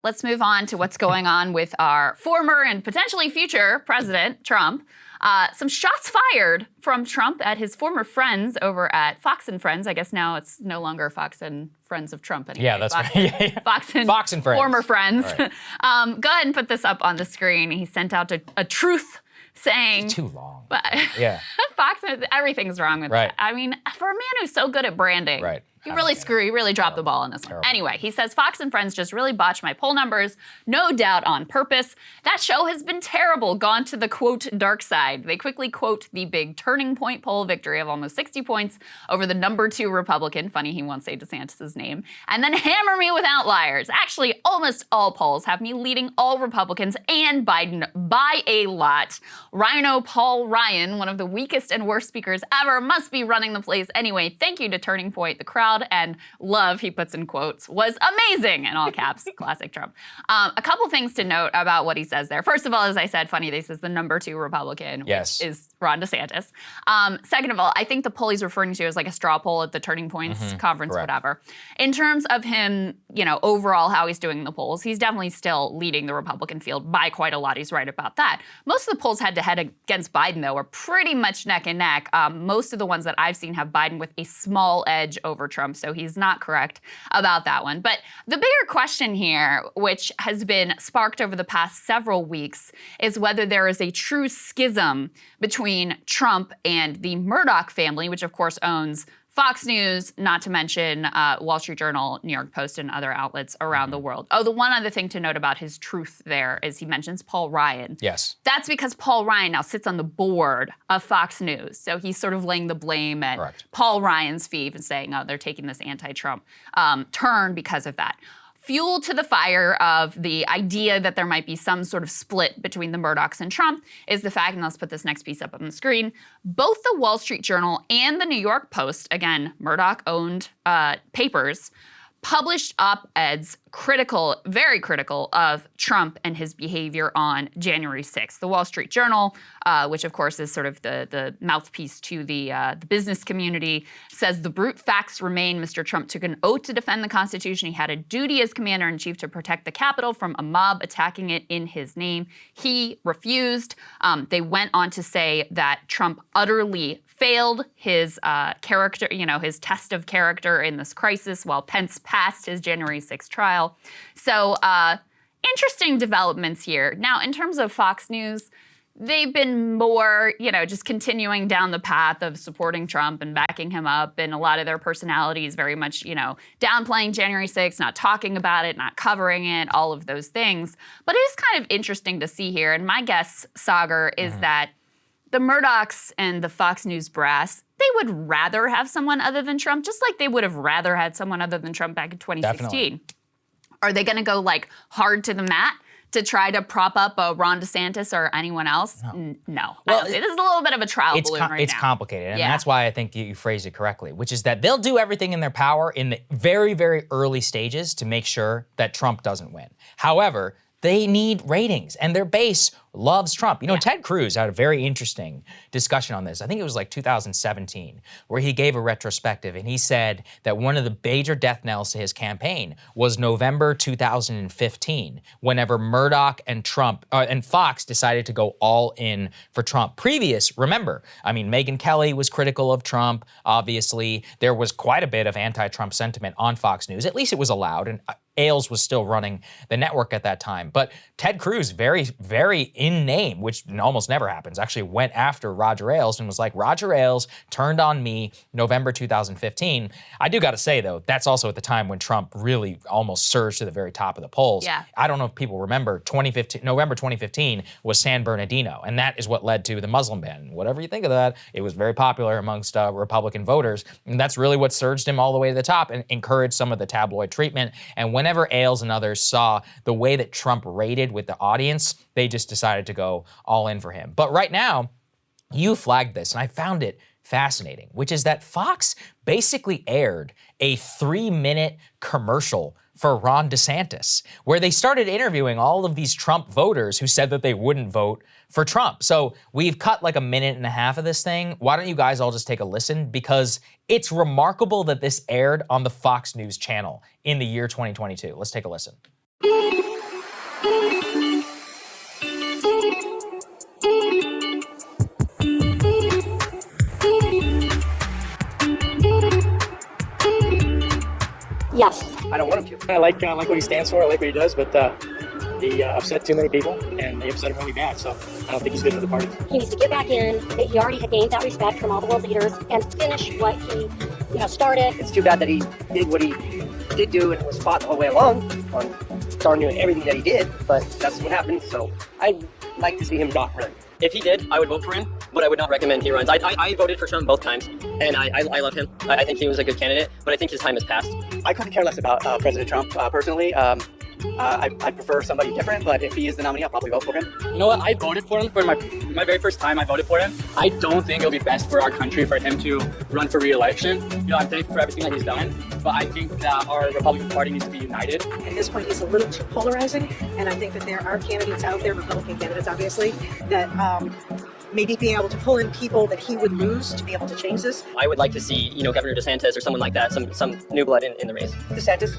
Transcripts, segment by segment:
let's move on to what's going on with our former and potentially future president, Trump. Some shots fired from Trump at his former friends over at Fox and Friends. I guess now it's no longer Fox and Friends of Trump anymore. Yeah, that's right. Fox and Friends. Former friends. Right. Go ahead and put this up on the screen. He sent out a truth saying... It's too long. But yeah. Fox, everything's wrong with that. I mean, for a man who's so good at branding... Right. He really dropped the ball on this one. Anyway, he says, Fox and Friends just really botched my poll numbers, no doubt on purpose. That show has been terrible, gone to the, quote, dark side. They quickly quote the big turning point poll victory of almost 60 points over the number 2 Republican, funny he won't say DeSantis' name, and then hammer me with outliers. Actually, almost all polls have me leading all Republicans and Biden by a lot. Rhino Paul Ryan, one of the weakest and worst speakers ever, must be running the place anyway. Thank you to Turning Point, the crowd, and love, he puts in quotes, was amazing, in all caps, classic Trump. A couple things to note about what he says there. First of all, as I said, funny, this is the number 2 Republican, which is Ron DeSantis. Second of all, I think the poll he's referring to is like a straw poll at the Turning Points conference, whatever. In terms of him, you know, overall how he's doing in the polls, he's definitely still leading the Republican field by quite a lot. He's right about that. Most of the polls head-to-head against Biden, though, are pretty much neck and neck. Most of the ones that I've seen have Biden with a small edge over Trump, so he's not correct about that one. But the bigger question here, which has been sparked over the past several weeks, is whether there is a true schism between Trump and the Murdoch family, which of course owns Fox News, not to mention Wall Street Journal, New York Post, and other outlets around the world. Oh, the one other thing to note about his truth there is he mentions Paul Ryan. Yes. That's because Paul Ryan now sits on the board of Fox News. So he's sort of laying the blame at Paul Ryan's feet and saying, oh, they're taking this anti-Trump turn because of that. Fuel to the fire of the idea that there might be some sort of split between the Murdochs and Trump is the fact, and let's put this next piece up on the screen, both the Wall Street Journal and the New York Post, again, Murdoch-owned papers, published op-eds critical, very critical of Trump and his behavior on January 6th. The Wall Street Journal, which of course is sort of the mouthpiece to the business community, says the brute facts remain. Mr. Trump took an oath to defend the Constitution. He had a duty as commander-in-chief to protect the Capitol from a mob attacking it in his name. He refused. They went on to say that Trump utterly failed his character, you know, his test of character in this crisis while Pence passed his January 6th trial. So interesting developments here. Now, in terms of Fox News, they've been more, you know, just continuing down the path of supporting Trump and backing him up. And a lot of their personalities very much, you know, downplaying January 6th, not talking about it, not covering it, all of those things. But it is kind of interesting to see here. And my guess, Saagar, is that the Murdochs and the Fox News brass, they would rather have someone other than Trump, just like they would have rather had someone other than Trump back in 2016. Definitely. Are they going to go like hard to the mat to try to prop up a Ron DeSantis or anyone else? No. Well, it is a little bit of a trial balloon right now. It's complicated, and that's why I think you phrased it correctly, which is that they'll do everything in their power in the very, very early stages to make sure that Trump doesn't win. However, they need ratings, and their base loves Trump. You know, Ted Cruz had a very interesting discussion on this. I think it was like 2017, where he gave a retrospective, and he said that one of the major death knells to his campaign was November 2015, whenever Murdoch and Trump and Fox decided to go all in for Trump. Remember, I mean, Megyn Kelly was critical of Trump. Obviously, there was quite a bit of anti-Trump sentiment on Fox News. At least it was allowed, and Ailes was still running the network at that time. But Ted Cruz, very, very in name, which almost never happens, actually went after Roger Ailes and was like, Roger Ailes turned on me November 2015. I do got to say, though, that's also at the time when Trump really almost surged to the very top of the polls. Yeah. I don't know if people remember, November 2015 was San Bernardino, and that is what led to the Muslim ban. Whatever you think of that, it was very popular amongst Republican voters, and that's really what surged him all the way to the top and encouraged some of the tabloid treatment. And whenever Ailes and others saw the way that Trump rated with the audience, they just decided to go all in for him. But right now, you flagged this, and I found it fascinating, which is that Fox basically aired a 3-minute commercial for Ron DeSantis, where they started interviewing all of these Trump voters who said that they wouldn't vote for Trump. So we've cut like a minute and a half of this thing. Why don't you guys all just take a listen? Because it's remarkable that this aired on the Fox News channel in the year 2022. Let's take a listen. I don't want him to. I like what he stands for. I like what he does, but he upset too many people, and they upset him really bad. So I don't think he's good for the party. He needs to get back in. He already had gained that respect from all the world leaders and finish what he, started. It's too bad that he did what he did do and was fought the whole way along on darn near everything that he did, but that's what happened. So I'd like to see him not run. If he did, I would vote for him, but I would not recommend he runs. I voted for Trump both times, and I love him. I think he was a good candidate, but I think his time has passed. I couldn't care less about President Trump personally. I prefer somebody different, but if he is the nominee, I'll probably vote for him. You know what? I voted for him for my very first time I voted for him. I don't think it'll be best for our country for him to run for re-election. I'm thankful for everything that he's done, but I think that our Republican Party needs to be united. At this point, he's a little too polarizing, and I think that there are candidates out there, Republican candidates obviously, that maybe being able to pull in people that he would lose to be able to change this. I would like to see, Governor DeSantis or someone like that, some new blood in the race. DeSantis,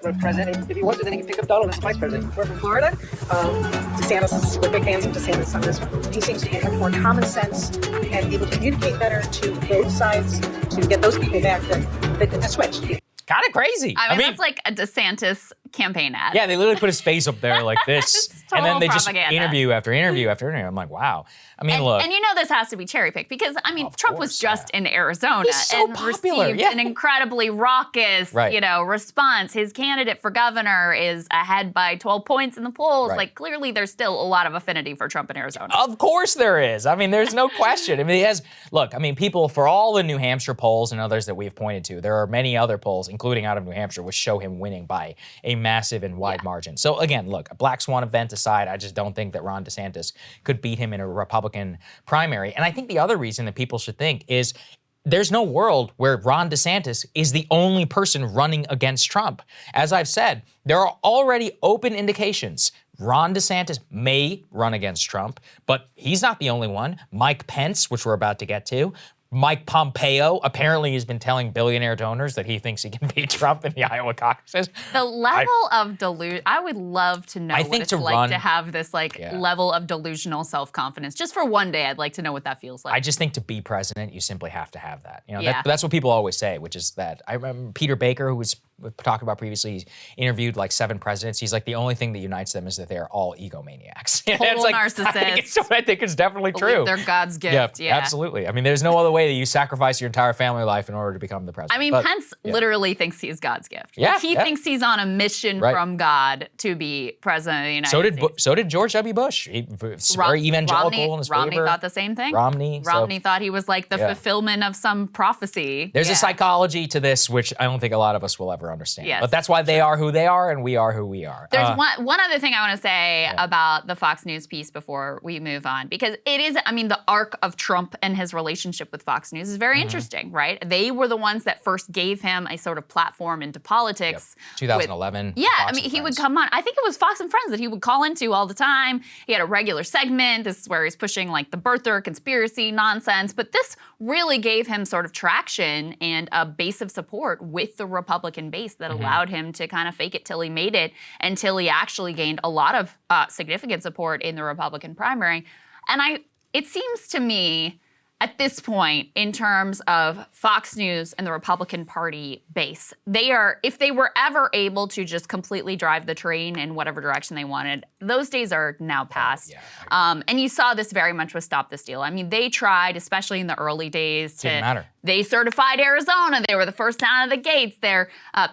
run for president. If he wants to, then he can pick up Donald as vice president. We're from Florida. DeSantis, we're big fans of DeSantis on this one. He seems to be much more common sense and able to communicate better to both sides to get those people back that switched. Kind of crazy. I mean, that's like a DeSantis campaign ad. Yeah, they literally put his face up there like this, and then they just propaganda. interview after interview after interview. I'm like, wow. I mean, look. And this has to be cherry picked because, Trump was just in Arizona He's so and popular, received an incredibly raucous, response. His candidate for governor is ahead by 12 points in the polls. Right. Like, clearly there's still a lot of affinity for Trump in Arizona. Of course there is. There's no question. He has, people, for all the New Hampshire polls and others that we've pointed to, there are many other polls, including out of New Hampshire, which show him winning by a massive and wide margin. So again, look, a black swan event aside, I just don't think that Ron DeSantis could beat him in a Republican primary. And I think the other reason that people should think is there's no world where Ron DeSantis is the only person running against Trump. As I've said, there are already open indications Ron DeSantis may run against Trump, but he's not the only one. Mike Pence, which we're about to get to, Mike Pompeo apparently has been telling billionaire donors that he thinks he can beat Trump in the Iowa caucuses. The level of delusion, I would love to know what it's like to have this level of delusional self-confidence. Just for one day, I'd like to know what that feels like. I just think to be president, you simply have to have that. That's what people always say, which is that I remember Peter Baker, who was talked about previously, he's interviewed like 7 presidents. He's like, the only thing that unites them is that they're all egomaniacs. Total narcissists. I think it's definitely true. They're God's gift. Yeah, absolutely. There's no other way that you sacrifice your entire family life in order to become the president. Pence literally thinks he's God's gift. Yeah, he thinks he's on a mission from God to be president of the United States. So did George W. Bush. He's very evangelical in his favor. Romney thought the same thing. Romney thought he was like the fulfillment of some prophecy. There's a psychology to this, which I don't think a lot of us will ever understand. Yes. But that's why they are who they are, and we are who we are. There's one other thing I want to say about the Fox News piece before we move on, because it is, the arc of Trump and his relationship with Fox News is very interesting, right? They were the ones that first gave him a sort of platform into politics. 2011. He would come on. I think it was Fox and Friends that he would call into all the time. He had a regular segment. This is where he's pushing like the birther conspiracy nonsense. But this really gave him sort of traction and a base of support with the Republican base that allowed him to kind of fake it till he made it, until he actually gained a lot of significant support in the Republican primary. And it seems to me at this point, in terms of Fox News and the Republican Party base, if they were ever able to just completely drive the train in whatever direction they wanted, those days are now past. And you saw this very much with Stop the Steal. They tried, especially in the early days, Didn't matter. They certified Arizona. They were the first out of the gates.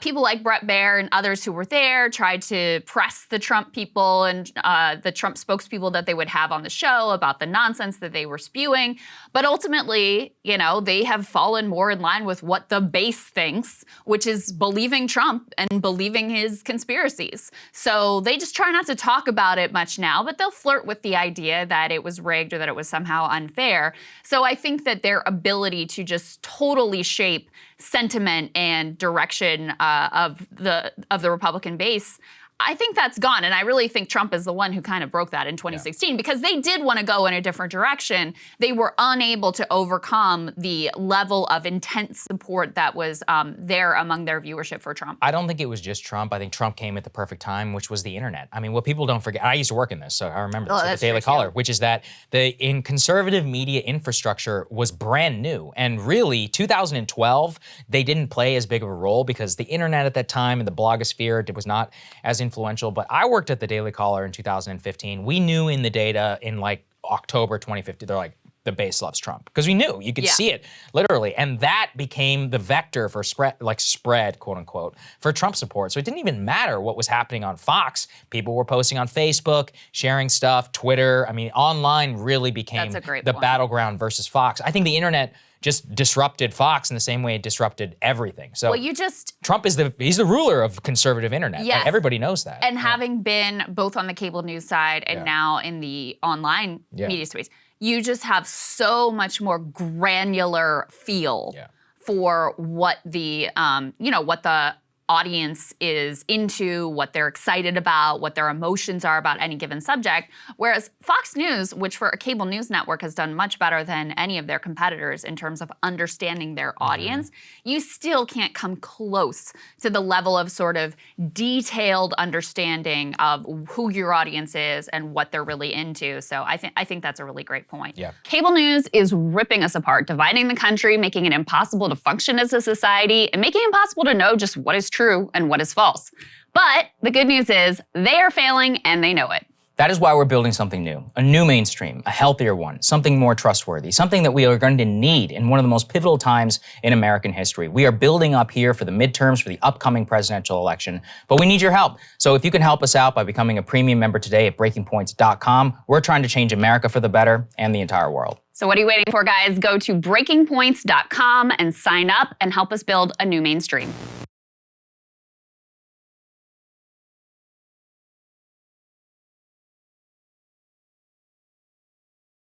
People like Brett Baer and others who were there tried to press the Trump people and the Trump spokespeople that they would have on the show about the nonsense that they were spewing. But ultimately, they have fallen more in line with what the base thinks, which is believing Trump and believing his conspiracies. So they just try not to talk about it much now, but they'll flirt with the idea that it was rigged or that it was somehow unfair. So I think that their ability to just totally shape sentiment and direction of the Republican base, I think that's gone. And I really think Trump is the one who kind of broke that in 2016 because they did want to go in a different direction. They were unable to overcome the level of intense support that was there among their viewership for Trump. I don't think it was just Trump. I think Trump came at the perfect time, which was the internet. I mean, what people don't forget, I used to work in this, so I remember this at the Daily Caller, which is that in conservative media infrastructure was brand new. And really, 2012, they didn't play as big of a role because the internet at that time and the blogosphere was not as influential. But I worked at the Daily Caller in 2015. We knew in the data in like October 2015, they're like, the base loves Trump. Because we knew, you could see it literally. And that became the vector for spread, quote unquote, for Trump support. So it didn't even matter what was happening on Fox. People were posting on Facebook, sharing stuff, Twitter. I mean, online really became the battleground versus Fox. I think the internet just disrupted Fox in the same way it disrupted everything. So Trump is he's the ruler of conservative internet. Yes. Everybody knows that. And having been both on the cable news side and now in the online media space, you just have so much more granular feel for what the what the audience is into, what they're excited about, what their emotions are about any given subject. Whereas Fox News, which for a cable news network has done much better than any of their competitors in terms of understanding their audience, you still can't come close to the level of sort of detailed understanding of who your audience is and what they're really into. So I think that's a really great point. Yeah. Cable news is ripping us apart, dividing the country, making it impossible to function as a society, and making it impossible to know just what is true and what is false. But the good news is they are failing and they know it. That is why we're building something new, a new mainstream, a healthier one, something more trustworthy, something that we are going to need in one of the most pivotal times in American history. We are building up here for the midterms, for the upcoming presidential election, but we need your help. So if you can help us out by becoming a premium member today at breakingpoints.com, we're trying to change America for the better and the entire world. So what are you waiting for, guys? Go to breakingpoints.com and sign up and help us build a new mainstream.